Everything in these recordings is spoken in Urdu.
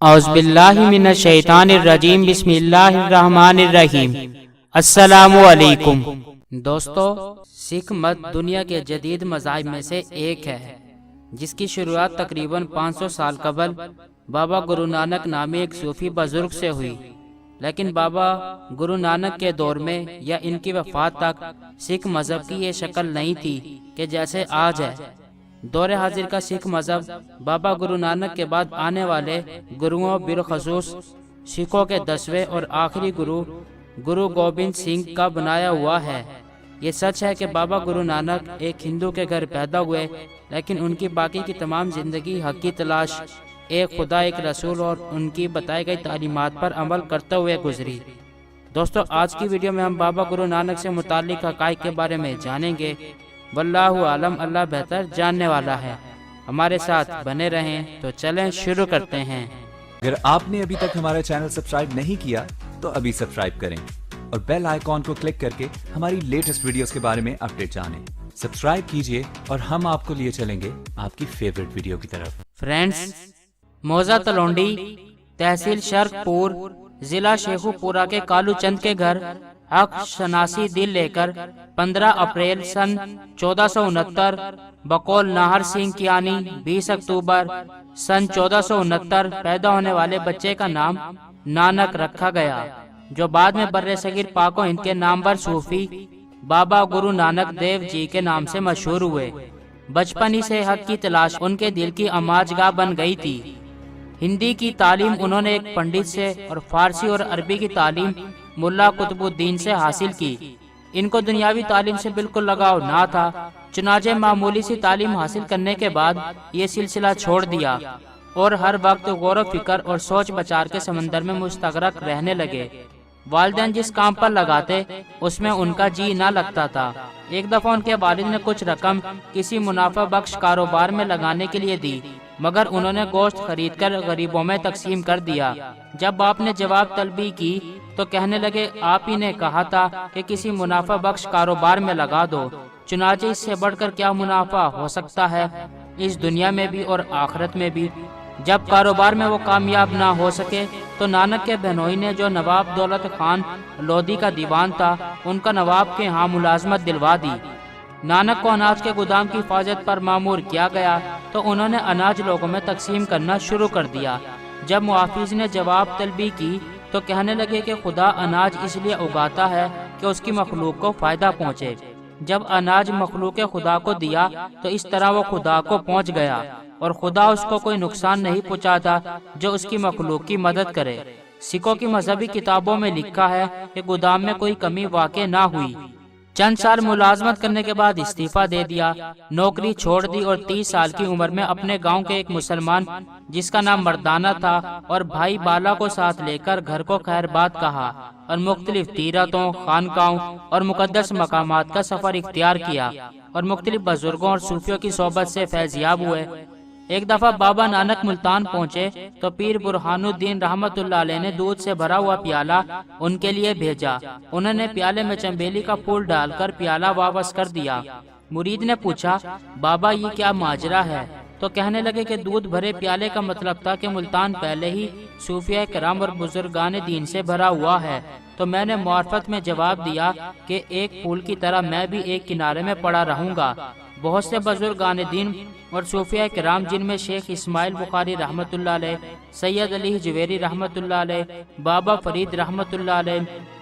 اعوذ باللہ من الشیطان الرجیم بسم اللہ الرحمن الرحیم۔ السلام علیکم دوستو، سکھ مت دنیا کے جدید مذاہب میں سے ایک ہے جس کی شروعات تقریباً 500 سال قبل بابا گرو نانک نامی ایک صوفی بزرگ سے ہوئی، لیکن بابا گرو نانک کے دور میں یا ان کی وفات تک سکھ مذہب کی یہ شکل نہیں تھی کہ جیسے آج ہے۔ دور حاضر کا سکھ مذہب بابا گرو نانک کے بعد آنے والے گروؤں بالخصوص سکھوں کے 10ویں اور آخری گرو گوبند سنگھ کا بنایا ہوا ہے۔ یہ سچ ہے کہ بابا گرو نانک ایک ہندو کے گھر پیدا ہوئے، لیکن ان کی باقی کی تمام زندگی حق کی تلاش، ایک خدا ایک رسول اور ان کی بتائی گئی تعلیمات پر عمل کرتے ہوئے گزری۔ دوستو، آج کی ویڈیو میں ہم بابا گرو نانک سے متعلق حقائق کے بارے میں جانیں گے۔ واللہ عالم، اللہ بہتر جاننے والا ہے۔ ہمارے ساتھ بنے رہیں۔ تو چلیں شروع کرتے ہیں۔ اگر آپ نے ابھی تک ہمارا چینل سبسکرائب نہیں کیا تو ابھی سبسکرائب کریں اور بیل آئیکن کو کلک کر کے ہماری لیٹسٹ ویڈیوز کے بارے میں اپڈیٹ جانیں۔ سبسکرائب کیجئے اور ہم آپ کو لیے چلیں گے آپ کی فیورٹ ویڈیو کی طرف۔ فرینڈز، موزہ تلونڈی، تحصیل شرق پور، ضلع شیخو پورہ کے کالو چند کے گھر حق شناسی دل لے کر 15 اپریل سن 1469 بقول ناہر سنگھ کیانی 20 اکتوبر سن 1469 پیدا ہونے والے بچے کا نام نانک رکھا گیا، جو بعد میں بر صغیر پاک و ہند کے نامور صوفی بابا گرو نانک دیو جی کے نام سے مشہور ہوئے۔ بچپن ہی سے حق کی تلاش ان کے دل کی آماج گاہ بن گئی تھی۔ ہندی کی تعلیم انہوں نے ایک پنڈت سے اور فارسی اور عربی کی تعلیم ملا قطب الدین سے حاصل کی۔ ان کو دنیاوی تعلیم سے بالکل لگاؤ نہ تھا، چنانچہ معمولی سی تعلیم حاصل کرنے کے بعد یہ سلسلہ چھوڑ دیا اور ہر وقت غور و فکر اور سوچ بچار کے سمندر میں مستغرق رہنے لگے۔ والدین جس کام پر لگاتے اس میں ان کا جی نہ لگتا تھا۔ ایک دفعہ ان کے والد نے کچھ رقم کسی منافع بخش کاروبار میں لگانے کے لیے دی، مگر انہوں نے گوشت خرید کر غریبوں میں تقسیم کر دیا۔ جب باپ نے جواب طلبی کی تو کہنے لگے، آپ ہی نے کہا تھا کہ کسی منافع بخش کاروبار میں لگا دو، چنانچہ اس سے بڑھ کر کیا منافع ہو سکتا ہے اس دنیا میں بھی اور آخرت میں بھی۔ جب کاروبار میں وہ کامیاب نہ ہو سکے تو نانک کے بہنوئی نے، جو نواب دولت خان لودھی کا دیوان تھا، ان کا نواب کے ہاں ملازمت دلوا دی۔ نانک کو اناج کے گودام کی حفاظت پر مامور کیا گیا تو انہوں نے اناج لوگوں میں تقسیم کرنا شروع کر دیا۔ جب محافظ نے جواب طلبی کی تو کہنے لگے کہ خدا اناج اس لیے اگاتا ہے کہ اس کی مخلوق کو فائدہ پہنچے۔ جب اناج مخلوق خدا کو دیا تو اس طرح وہ خدا کو پہنچ گیا اور خدا اس کو کوئی نقصان نہیں پہنچاتا جو اس کی مخلوق کی مدد کرے۔ سکھوں کی مذہبی کتابوں میں لکھا ہے کہ گودام میں کوئی کمی واقع نہ ہوئی۔ چند سال ملازمت کرنے کے بعد استعفیٰ دے دیا، نوکری چھوڑ دی اور 30 سال کی عمر میں اپنے گاؤں کے ایک مسلمان جس کا نام مردانہ تھا اور بھائی بالا کو ساتھ لے کر گھر کو خیر بات کہا اور مختلف تیرتوں، خانقاہوں اور مقدس مقامات کا سفر اختیار کیا اور مختلف بزرگوں اور صوفیوں کی صحبت سے فیضیاب ہوئے۔ ایک دفعہ بابا نانک ملتان پہنچے تو پیر برہان الدین رحمت اللہ علیہ نے دودھ سے بھرا ہوا پیالہ ان کے لیے بھیجا۔ انہوں نے پیالے میں چنبیلی کا پھول ڈال کر پیالہ واپس کر دیا۔ مرید نے پوچھا، بابا یہ کیا ماجرا ہے؟ تو کہنے لگے کہ دودھ بھرے پیالے کا مطلب تھا کہ ملتان پہلے ہی صوفیہ کرام اور بزرگان دین سے بھرا ہوا ہے۔ تو میں نے معرفت میں جواب دیا کہ ایک پھول کی طرح میں بھی ایک کنارے میں پڑا رہوں گا۔ بہت سے بزرگان دین اور صوفیہ کرام، جن میں شیخ اسماعیل بخاری رحمت اللہ علیہ، سید علی جویری رحمت اللہ علیہ، بابا فرید رحمت اللہ علیہ،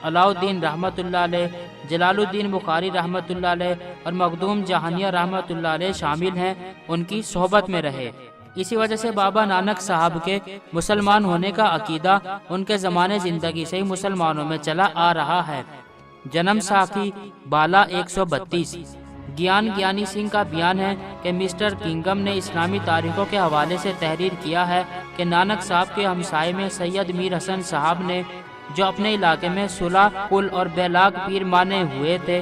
علاء الدین رحمت اللہ علیہ، جلال الدین بخاری رحمت اللہ علیہ اور مخدوم جہانیہ رحمت اللہ علیہ شامل ہیں، ان کی صحبت میں رہے۔ اسی وجہ سے بابا نانک صاحب کے مسلمان ہونے کا عقیدہ ان کے زمانے زندگی سے ہی مسلمانوں میں چلا آ رہا ہے۔ جنم ساکھی بالا 132۔ گیانی سنگھ کا بیان ہے کہ مسٹر کنگم نے اسلامی تاریخوں کے حوالے سے تحریر کیا ہے کہ نانک صاحب کے ہمسائے میں سید میر حسن صاحب نے، جو اپنے علاقے میں صلح کل اور بیلاگ پیر مانے ہوئے تھے،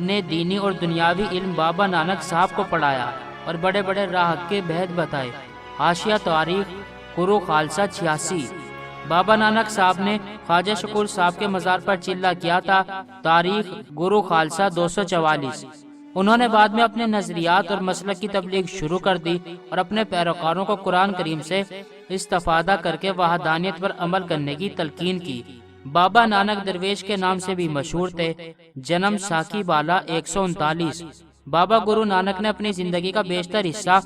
نے دینی اور دنیاوی علم بابا نانک صاحب کو پڑھایا اور بڑے بڑے راہ کے بھید بتائے۔ حاشیہ تاریخ گرو خالصہ 86۔ بابا نانک صاحب نے خواجہ شکور صاحب کے مزار پر چلہ کیا تھا۔ تاریخ گرو خالصہ 244۔ انہوں نے بعد میں اپنے نظریات اور مسلک کی تبلیغ شروع کر دی اور اپنے پیروکاروں کو قرآن کریم سے استفادہ کر کے وحدانیت پر عمل کرنے کی تلقین کی۔ بابا نانک درویش کے نام سے بھی مشہور تھے۔ جنم ساکی بالا 139۔ بابا گرو نانک نے اپنی زندگی کا بیشتر حصہ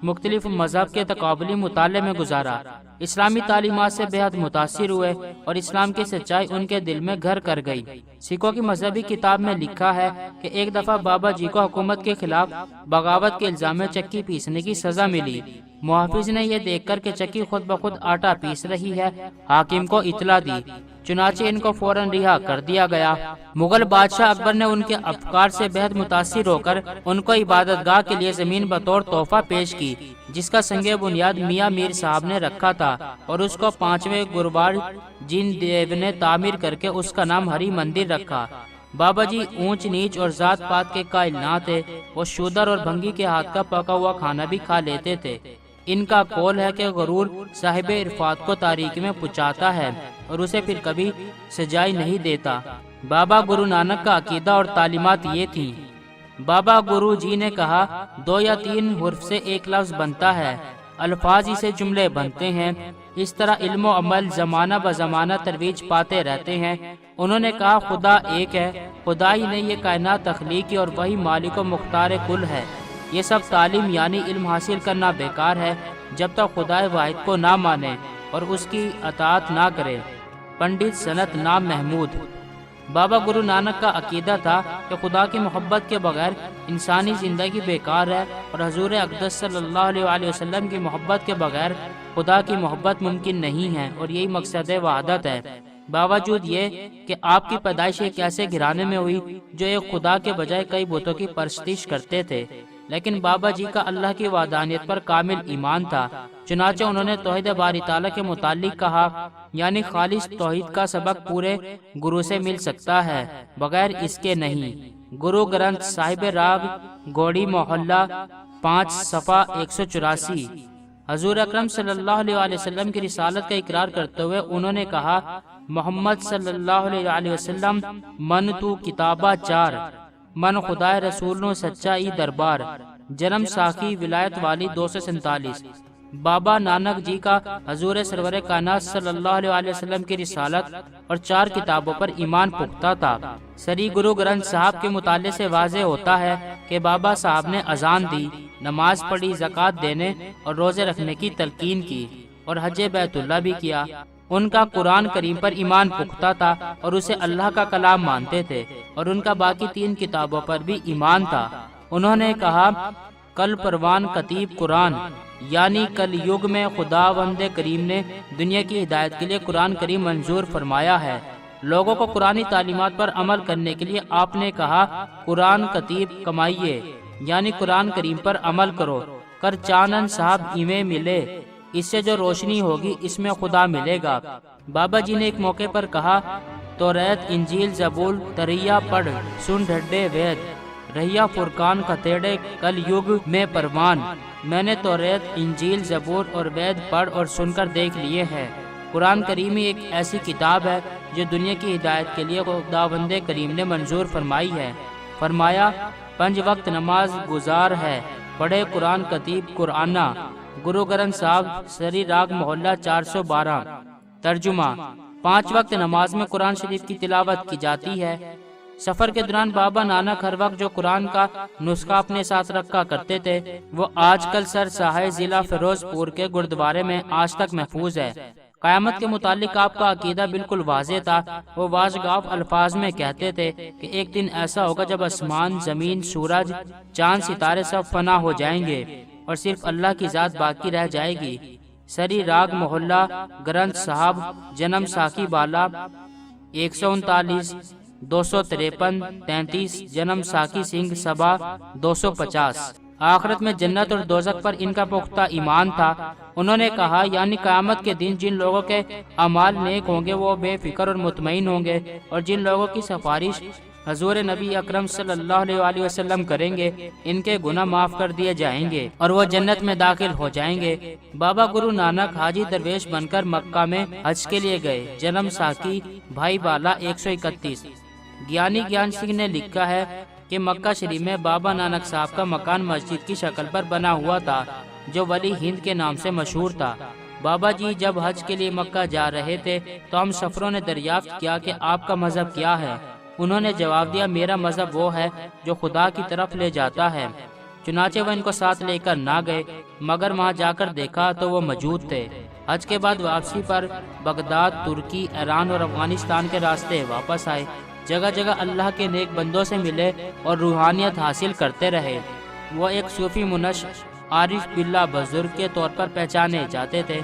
مختلف مذہب کے تقابلی مطالعے میں گزارا۔ اسلامی تعلیمات سے بے حد متاثر ہوئے اور اسلام کی سچائی ان کے دل میں گھر کر گئی۔ سکھوں کی مذہبی کتاب میں لکھا ہے کہ ایک دفعہ بابا جی کو حکومت کے خلاف بغاوت کے الزام میں چکی پیسنے کی سزا ملی۔ محافظ نے یہ دیکھ کر کہ چکی خود بخود آٹا پیس رہی ہے، حاکم کو اطلاع دی، چنانچہ ان کو فوراً رہا کر دیا گیا۔ مغل بادشاہ اکبر نے ان کے افکار سے بے حد متاثر ہو کر ان کو عبادت گاہ کے لیے زمین بطور تحفہ پیش کی، جس کا سنگ بنیاد میاں میر صاحب نے رکھا تھا، اور اس کو 5ویں گروار جن دیو نے تعمیر کر کے اس کا نام ہری مندر رکھا۔ بابا جی اونچ نیچ اور ذات پات کے قائل نہ تھے، وہ شودر اور بھنگی کے ہاتھ کا پکا ہوا کھانا بھی کھا لیتے تھے۔ ان کا قول ہے کہ غرور صاحب عرفات کو تاریکی میں پہنچاتا ہے اور اسے پھر کبھی سجائی نہیں دیتا۔ بابا گرو نانک کا عقیدہ اور تعلیمات یہ تھیں۔ بابا گرو جی نے کہا 2 یا 3 حرف سے ایک لفظ بنتا ہے، الفاظ ہی سے جملے بنتے ہیں، اس طرح علم و عمل زمانہ بزمانہ ترویج پاتے رہتے ہیں۔ انہوں نے کہا خدا ایک ہے، خدا ہی نے یہ کائنات تخلیق کی اور وہی مالک و مختار کل ہے۔ یہ سب تعلیم یعنی علم حاصل کرنا بیکار ہے جب تک خدا واحد کو نہ مانے اور اس کی اطاعت نہ کرے۔ پنڈت سنت نام محمود۔ بابا گرو نانک کا عقیدہ تھا کہ خدا کی محبت کے بغیر انسانی زندگی بیکار ہے، اور حضور اقدس صلی اللہ علیہ وسلم کی محبت کے بغیر خدا کی محبت ممکن نہیں ہے، اور یہی مقصد وحدت ہے۔ باوجود یہ کہ آپ کی پیدائش ایک ایسے گھرانے میں ہوئی جو ایک خدا کے بجائے کئی بتوں کی پرستش کرتے تھے، لیکن بابا جی کا اللہ کی وحدانیت پر کامل ایمان تھا۔ چنانچہ انہوں نے توحید باری تعالیٰ کے متعلق کہا، یعنی خالص توحید کا سبق پورے گرو سے مل سکتا ہے، بغیر اس کے نہیں۔ گرو گرنتھ صاحب راگ گوڑی محلہ 5 صفحہ 184۔ حضور اکرم صلی اللہ علیہ وسلم کی رسالت کا اقرار کرتے ہوئے انہوں نے کہا، محمد صلی اللہ علیہ وسلم من تو کتابہ 4، من خدائے رسول نو سچا ای دربار۔ جنم ساکی ولایت والی 247۔ بابا نانک جی کا حضور سرور کائنات صلی اللہ علیہ وسلم کی رسالت اور 4 کتابوں پر ایمان پختہ تھا۔ سری گرو گرنتھ صاحب کے مطالعے سے واضح ہوتا ہے کہ بابا صاحب نے اذان دی، نماز پڑھی، زکوٰۃ دینے اور روزے رکھنے کی تلقین کی، اور حج بیت اللہ بھی کیا۔ ان کا قرآن کریم پر ایمان پختہ تھا اور اسے اللہ کا کلام مانتے تھے، اور ان کا باقی 3 کتابوں پر بھی ایمان تھا۔ انہوں نے کہا، کل پروان کتیب قرآن، یعنی کل یگ میں خداوند کریم نے دنیا کی ہدایت کے لیے قرآن کریم منظور فرمایا ہے۔ لوگوں کو قرآنی تعلیمات پر عمل کرنے کے لیے آپ نے کہا، قرآن کتیب کمائیے، یعنی قرآن کریم پر عمل کرو، کر چانن صاحب ایویں ملے، اس سے جو روشنی ہوگی اس میں خدا ملے گا۔ بابا جی نے ایک موقع پر کہا، توریت انجیل زبور تریا پڑھ، سن ڈھڈے وید، رہیا فرقان کتےڑے کل یگ میں پروان۔ میں نے توریت انجیل زبور اور وید پڑھ اور سن کر دیکھ لیے ہیں۔ قرآن کریم ایک ایسی کتاب ہے جو دنیا کی ہدایت کے لیے خداوند کریم نے منظور فرمائی ہے۔ فرمایا، 5 وقت نماز گزار ہے، پڑھے قرآن کتیب قرآنہ۔ گرو گرنتھ صاحب سری راگ محلہ 412۔ ترجمہ، 5 وقت نماز میں قرآن شریف کی تلاوت کی جاتی ہے۔ سفر کے دوران بابا نانک ہر وقت جو قرآن کا نسخہ اپنے ساتھ رکھا کرتے تھے وہ آج کل سر ساحل ضلع فیروز پور کے گردوارے میں آج تک محفوظ ہے۔ قیامت کے متعلق آپ کا عقیدہ بالکل واضح تھا۔ وہ واضح الفاظ میں کہتے تھے کہ ایک دن ایسا ہوگا جب آسمان، زمین، سورج، چاند، ستارے سب فنا ہو جائیں گے اور صرف اللہ کی ذات باقی رہ جائے گی۔ سری راگ محلہ گرنتھ صاحب، جنم ساکی بالا 139 253 33، جنم ساکی سنگھ سبھا 250۔ آخرت میں جنت اور دوزخ پر ان کا پختہ ایمان تھا۔ انہوں نے کہا، یعنی قیامت کے دن جن لوگوں کے اعمال نیک ہوں گے وہ بے فکر اور مطمئن ہوں گے، اور جن لوگوں کی سفارش حضور نبی اکرم صلی اللہ علیہ وسلم کریں گے ان کے گناہ معاف کر دیے جائیں گے اور وہ جنت میں داخل ہو جائیں گے۔ بابا گرو نانک حاجی درویش بن کر مکہ میں حج کے لیے گئے۔ جنم ساکی بھائی بالا 131۔ گیانی گیان سنگھ نے لکھا ہے کہ مکہ شریف میں بابا نانک صاحب کا مکان مسجد کی شکل پر بنا ہوا تھا جو ولی ہند کے نام سے مشہور تھا۔ بابا جی جب حج کے لیے مکہ جا رہے تھے تو ہم سفروں نے دریافت کیا کہ آپ کا مذہب کیا ہے؟ انہوں نے جواب دیا، میرا مذہب وہ ہے جو خدا کی طرف لے جاتا ہے۔ چنانچہ وہ ان کو ساتھ لے کر نہ گئے، مگر وہاں جا کر دیکھا تو وہ موجود تھے۔ حج کے بعد واپسی پر بغداد، ترکی، ایران اور افغانستان کے راستے واپس آئے، جگہ جگہ اللہ کے نیک بندوں سے ملے اور روحانیت حاصل کرتے رہے۔ وہ ایک صوفی منش عارف باللہ بزرگ کے طور پر پہچانے جاتے تھے۔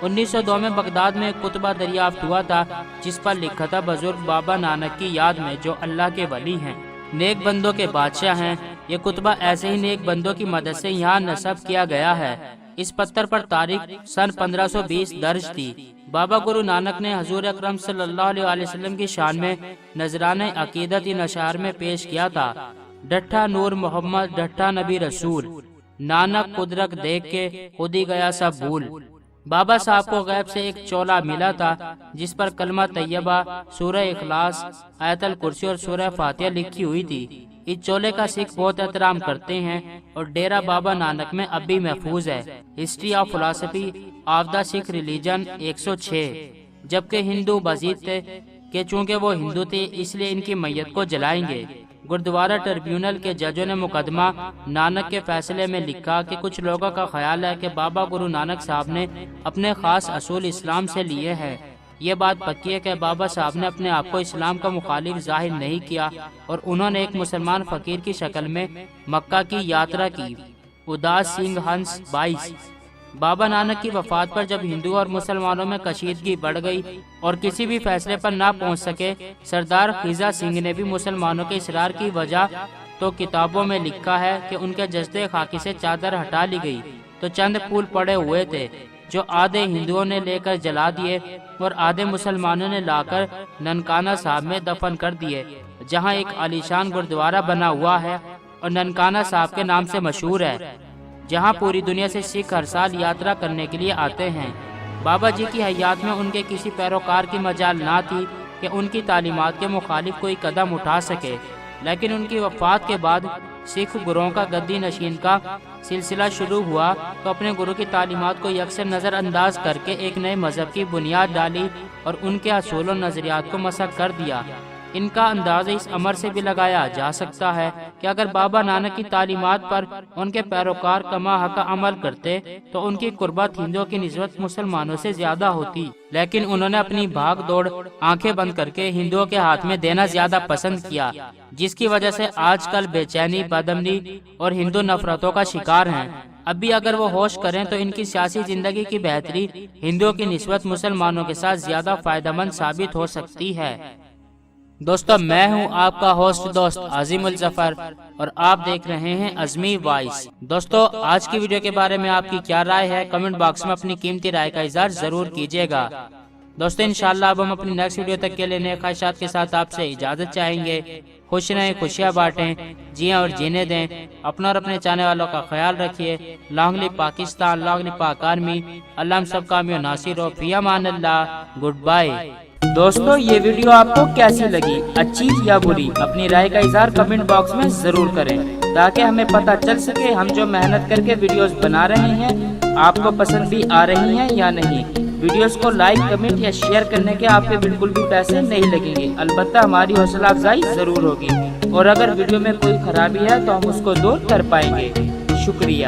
1902 میں بغداد میں ایک کتبہ دریافت ہوا تھا جس پر لکھا تھا، بزرگ بابا نانک کی یاد میں جو اللہ کے ولی ہیں، نیک بندوں کے بادشاہ ہیں۔ یہ کتبہ ایسے ہی نیک بندوں کی مدد سے یہاں نصب کیا گیا ہے۔ اس پتھر پر تاریخ سن 1520 درج تھی۔ بابا گرو نانک نے حضور اکرم صلی اللہ علیہ وسلم کی شان میں نذرانہ عقیدت ان اشعار میں پیش کیا تھا۔ ڈٹھا نور محمد، ڈٹھا نبی رسول، نانک قدرت دیکھ کے خود ہی گیا سب بھول۔ بابا صاحب کو غیب سے ایک چولہ ملا تھا جس پر کلمہ طیبہ، سورہ اخلاص، آیت الکرسی اور سورہ فاتحہ لکھی ہوئی تھی۔ اس چولے کا سکھ بہت احترام کرتے ہیں اور ڈیرہ بابا نانک میں اب بھی محفوظ ہے۔ History of philosophy of the Sikh religion 106۔ جبکہ ہندو بزید تھے کہ چونکہ وہ ہندو تھے اس لیے ان کی میت کو جلائیں گے۔ گردوارہ ٹریبیونل کے ججوں نے مقدمہ نانک کے فیصلے میں لکھا کہ کچھ لوگوں کا خیال ہے کہ بابا گرو نانک صاحب نے اپنے خاص اصول اسلام سے لیے ہیں۔ یہ بات پکی ہے کہ بابا صاحب نے اپنے آپ کو اسلام کا مخالف ظاہر نہیں کیا اور انہوں نے ایک مسلمان فقیر کی شکل میں مکہ کی یاترا کی۔ اداس سنگھ ہنس 22۔ بابا نانک کی وفات پر جب ہندو اور مسلمانوں میں کشیدگی بڑھ گئی اور کسی بھی فیصلے پر نہ پہنچ سکے، سردار خیزا سنگھ نے بھی مسلمانوں کے اصرار کی وجہ تو کتابوں میں لکھا ہے کہ ان کے جسد خاکی سے چادر ہٹا لی گئی تو چند پھول پڑے ہوئے تھے جو آدھے ہندوؤں نے لے کر جلا دیے اور آدھے مسلمانوں نے لا کر ننکانہ صاحب میں دفن کر دیے، جہاں ایک عالیشان گردوارہ بنا ہوا ہے اور ننکانہ صاحب کے نام سے مشہور ہے، جہاں پوری دنیا سے سکھ ہر سال یاترا کرنے کے لیے آتے ہیں۔ بابا جی کی حیات میں ان کے کسی پیروکار کی مجال نہ تھی کہ ان کی تعلیمات کے مخالف کوئی قدم اٹھا سکے، لیکن ان کی وفات کے بعد سکھ گروہوں کا گدی نشین کا سلسلہ شروع ہوا تو اپنے گرو کی تعلیمات کو یکسر نظر انداز کر کے ایک نئے مذہب کی بنیاد ڈالی اور ان کے اصول و نظریات کو مسخ کر دیا۔ ان کا اندازہ اس امر سے بھی لگایا جا سکتا ہے کہ اگر بابا نانک کی تعلیمات پر ان کے پیروکار کما حق عمل کرتے تو ان کی قربت ہندوؤں کی نسبت مسلمانوں سے زیادہ ہوتی، لیکن انہوں نے اپنی بھاگ دوڑ آنکھیں بند کر کے ہندوؤں کے ہاتھ میں دینا زیادہ پسند کیا، جس کی وجہ سے آج کل بے چینی، بدامنی اور ہندو نفرتوں کا شکار ہیں۔ اب بھی اگر وہ ہوش کریں تو ان کی سیاسی زندگی کی بہتری ہندوؤں کی نسبت مسلمانوں کے ساتھ زیادہ فائدہ مند ثابت ہو سکتی ہے۔ دوستو، میں ہوں آپ کا ہوسٹ دوست عظیم الظفر اور آپ دیکھ رہے ہیں عظمی وائس۔ دوستو، آج کی ویڈیو کے بارے میں آپ کی کیا رائے ہے؟ کمنٹ باکس میں اپنی قیمتی رائے کا اظہار ضرور کیجیے گا۔ دوستو، انشاءاللہ اب ہم اپنی نیکسٹ ویڈیو تک کے لیے نئے خواہشات کے ساتھ آپ سے اجازت چاہیں گے۔ خوش رہیں، خوشیاں بانٹیں، جییں اور جینے دیں۔ اپنا اور اپنے چاہنے والوں کا خیال رکھیے۔ لانگ لیو پاکستان، لانگ لیو پاک آرمی۔ اللہ ہم سب کامیاب و ناصر ہو۔ فی امان اللہ، گڈ بائے۔ دوستو، یہ ویڈیو آپ کو کیسی لگی، اچھی یا بری؟ اپنی رائے کا اظہار کمنٹ باکس میں ضرور کریں تاکہ ہمیں پتہ چل سکے ہم جو محنت کر کے ویڈیوز بنا رہے ہیں آپ کو پسند بھی آ رہی ہیں یا نہیں۔ ویڈیوز کو لائک، کمنٹ یا شیئر کرنے کے آپ کے بالکل بھی پیسے نہیں لگیں گے، البتہ ہماری حوصلہ افزائی ضرور ہوگی، اور اگر ویڈیو میں کوئی خرابی ہے تو ہم اس کو دور کر پائیں گے۔ شکریہ۔